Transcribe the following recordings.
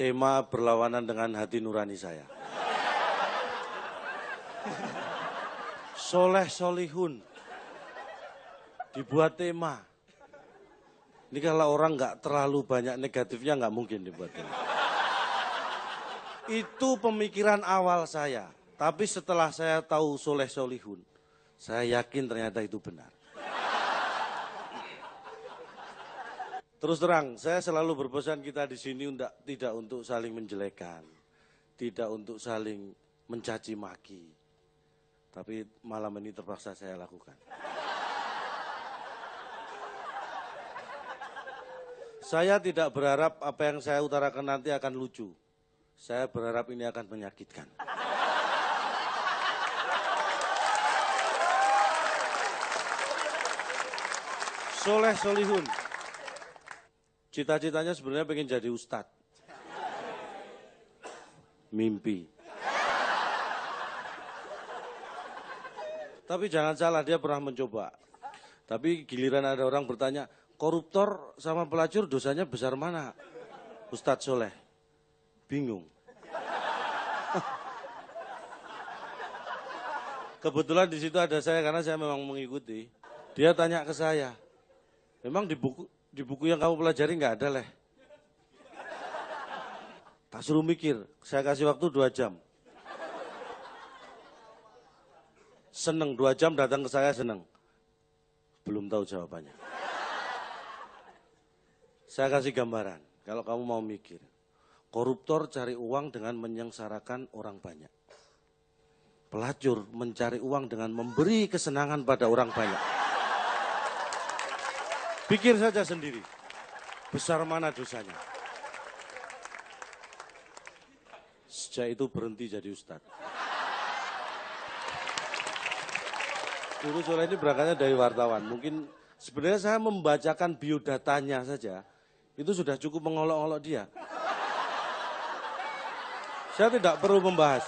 tema berlawanan dengan hati nurani saya. Soleh solihun. Dibuat tema. Ini kalau orang nggak terlalu banyak negatifnya nggak mungkin dibuat tema. Itu pemikiran awal saya. Tapi setelah saya tahu soleh solihun, saya yakin ternyata itu benar. Terus terang, saya selalu berpesan kita di sini tidak untuk saling menjelekan, tidak untuk saling mencaci maki. Tapi malam ini terpaksa saya lakukan. Saya tidak berharap apa yang saya utarakan nanti akan lucu. Saya berharap ini akan menyakitkan. Soleh solihun. Cita-citanya sebenarnya pengen jadi ustadz. Mimpi. Tapi jangan salah, dia pernah mencoba. Tapi giliran ada orang bertanya, koruptor sama pelacur dosanya besar mana? Ustadz Soleh. Bingung. Kebetulan di situ ada saya karena saya memang mengikuti. Dia tanya ke saya, memang di buku yang kamu pelajari nggak ada leh. Tak suruh mikir, saya kasih waktu 2 jam. Seneng 2 jam datang ke saya seneng. Belum tahu jawabannya. Saya kasih gambaran, kalau kamu mau mikir. Koruptor cari uang dengan menyengsarakan orang banyak. Pelacur mencari uang dengan memberi kesenangan pada orang banyak. Pikir saja sendiri, besar mana dosanya. Sejak itu berhenti jadi ustadz. Dulu Soleh ini berangkatnya dari wartawan. Mungkin sebenarnya saya membacakan biodatanya saja, itu sudah cukup mengolok-olok dia. Saya tidak perlu membahas.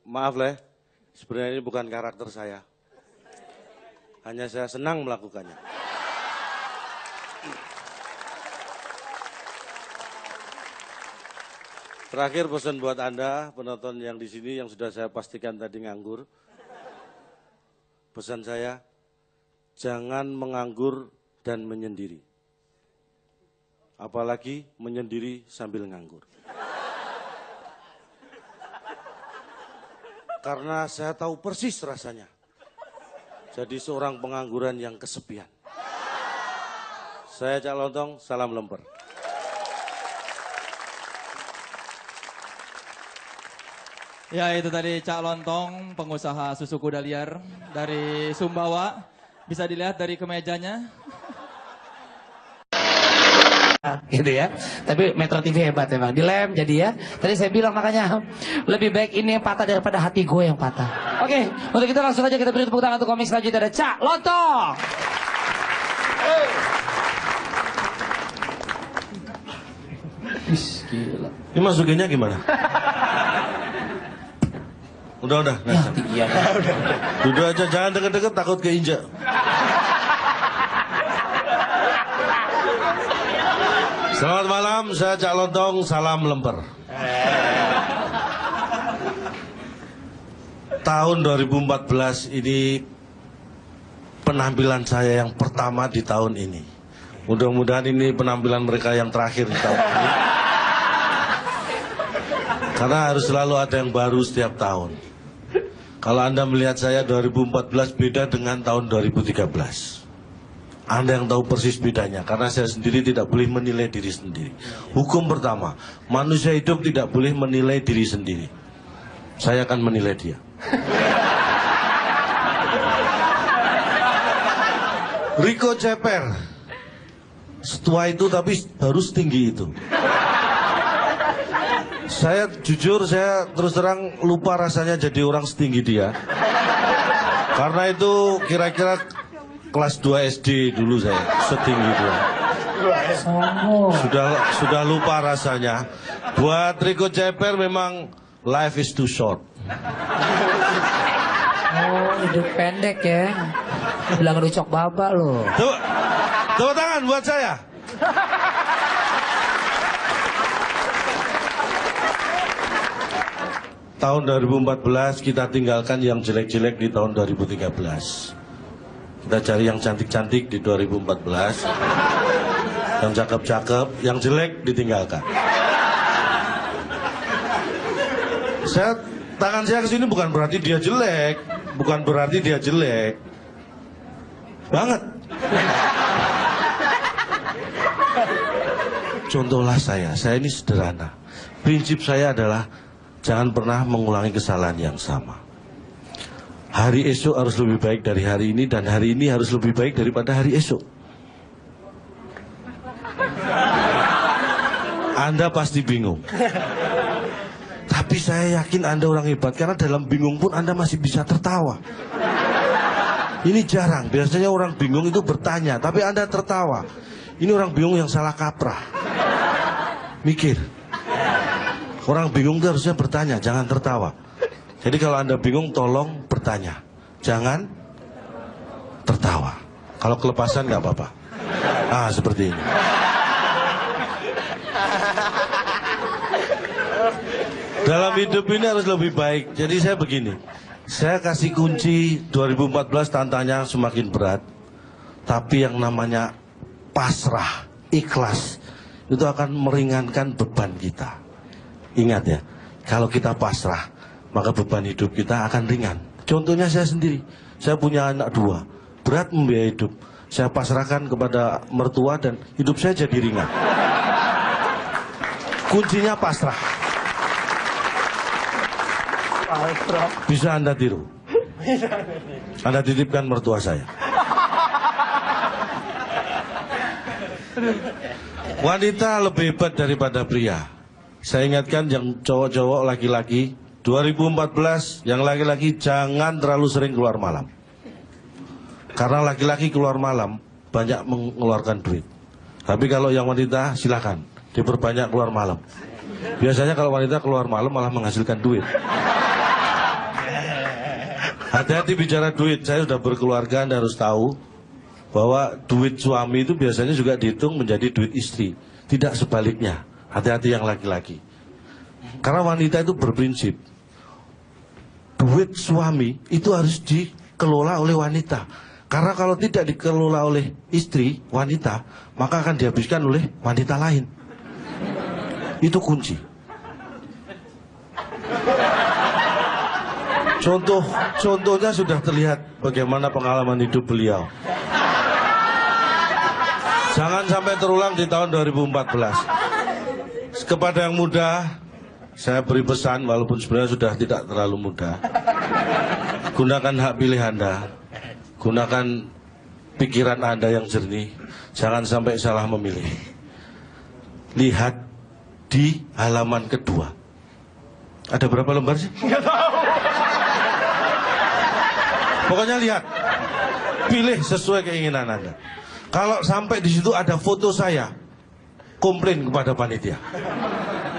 Maaf leh, sebenarnya ini bukan karakter saya. Hanya saya senang melakukannya. Terakhir pesan buat Anda, penonton yang di sini yang sudah saya pastikan tadi nganggur. Pesan saya, jangan menganggur dan menyendiri. Apalagi menyendiri sambil nganggur. Karena saya tahu persis rasanya. Jadi seorang pengangguran yang kesepian. Saya Cak Lontong, salam lemper. Ya, itu tadi Cak Lontong, pengusaha susu kuda liar dari Sumbawa. Bisa dilihat dari kemejanya. Gitu ya. Tapi Metro TV hebat memang. Dilem jadi ya. Tadi saya bilang makanya lebih baik ini yang patah daripada hati gue yang patah. Oke, untuk itu langsung aja kita beri tepuk tangan untuk komik selanjutnya ada Cak Lontong. Gila. Ini masukinnya gimana? Udah. Iya. Duduk aja, jangan deket-deket takut keinjak. Selamat malam, saya Cak Lontong, salam lemper. Tahun 2014 ini penampilan saya yang pertama di tahun ini. Mudah-mudahan ini penampilan mereka yang terakhir di tahun ini. Karena harus selalu ada yang baru setiap tahun. Kalau Anda melihat saya 2014 beda dengan tahun 2013. Anda yang tahu persis bedanya, karena saya sendiri tidak boleh menilai diri sendiri. Hukum pertama, manusia hidup tidak boleh menilai diri sendiri. Saya akan menilai dia. Rico Ceper, setua itu tapi harus tinggi itu. Saya jujur, saya terus terang lupa rasanya jadi orang setinggi dia. Karena itu kira-kira kelas 2 SD dulu saya, setinggi dia. Sudah lupa rasanya. Buat Rico Ceper memang life is too short. Oh, hidup pendek ya. Bilang rucok baba loh. Tepuk tangan buat saya. tahun 2014 kita tinggalkan yang jelek-jelek di tahun 2013. Kita cari yang cantik-cantik di 2014. Yang cakep-cakep, yang jelek ditinggalkan. Tangan saya ke sini bukan berarti dia jelek, bukan berarti dia jelek. Banget. Contohlah saya ini sederhana. Prinsip saya adalah jangan pernah mengulangi kesalahan yang sama. Hari esok harus lebih baik dari hari ini, dan hari ini harus lebih baik daripada hari esok. Anda pasti bingung. Tapi saya yakin Anda orang hebat, karena dalam bingung pun Anda masih bisa tertawa. Ini jarang, biasanya orang bingung itu bertanya, tapi Anda tertawa. Ini orang bingung yang salah kaprah. Mikir. Orang bingung itu harusnya bertanya, jangan tertawa. Jadi kalau Anda bingung, tolong bertanya, jangan tertawa. Kalau kelepasan nggak apa-apa. Seperti ini. Dalam hidup ini harus lebih baik. Jadi saya begini, saya kasih kunci 2014 tantangannya semakin berat. Tapi yang namanya pasrah, ikhlas, itu akan meringankan beban kita. Ingat ya, kalau kita pasrah, maka beban hidup kita akan ringan. Contohnya saya sendiri, saya punya anak 2, berat membiayai hidup. Saya pasrahkan kepada mertua dan hidup saya jadi ringan. Kuncinya pasrah. Bisa Anda tiru. Anda titipkan mertua saya. Wanita lebih hebat daripada pria. Saya ingatkan yang cowok-cowok, laki-laki, 2014 yang laki-laki jangan terlalu sering keluar malam. Karena laki-laki keluar malam banyak mengeluarkan duit. Tapi kalau yang wanita silakan diperbanyak keluar malam. Biasanya kalau wanita keluar malam malah menghasilkan duit. Hati-hati bicara duit. Saya sudah berkeluarga, Anda harus tahu bahwa duit suami itu biasanya juga dihitung menjadi duit istri, tidak sebaliknya. Hati-hati yang laki-laki. Karena wanita itu berprinsip, duit suami itu harus dikelola oleh wanita. Karena kalau tidak dikelola oleh istri, wanita, maka akan dihabiskan oleh wanita lain. Itu kunci. Contohnya sudah terlihat bagaimana pengalaman hidup beliau. Jangan sampai terulang di tahun 2014. Kepada yang muda, saya beri pesan, walaupun sebenarnya sudah tidak terlalu muda. Gunakan hak pilih Anda. Gunakan pikiran Anda yang jernih. Jangan sampai salah memilih. Lihat di halaman kedua. Ada berapa lembar sih? Nggak tahu. Pokoknya lihat, pilih sesuai keinginan Anda. Kalau sampai di situ ada foto saya, komplain kepada panitia.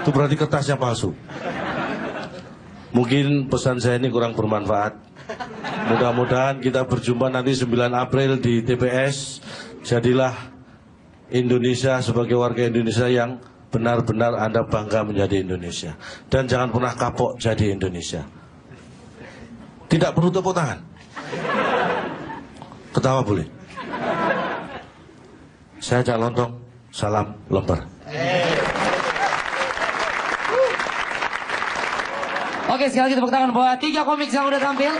Itu berarti kertasnya palsu. Mungkin pesan saya ini kurang bermanfaat. Mudah-mudahan kita berjumpa nanti 9 April di TPS. Jadilah Indonesia sebagai warga Indonesia yang benar-benar Anda bangga menjadi Indonesia. Dan jangan pernah kapok jadi Indonesia. Tidak perlu tepuk tangan. Ketawa boleh. Saya Cak Lontong, salam lembar. Oke, sekali lagi tepuk tangan buat 3 komik yang udah tampil.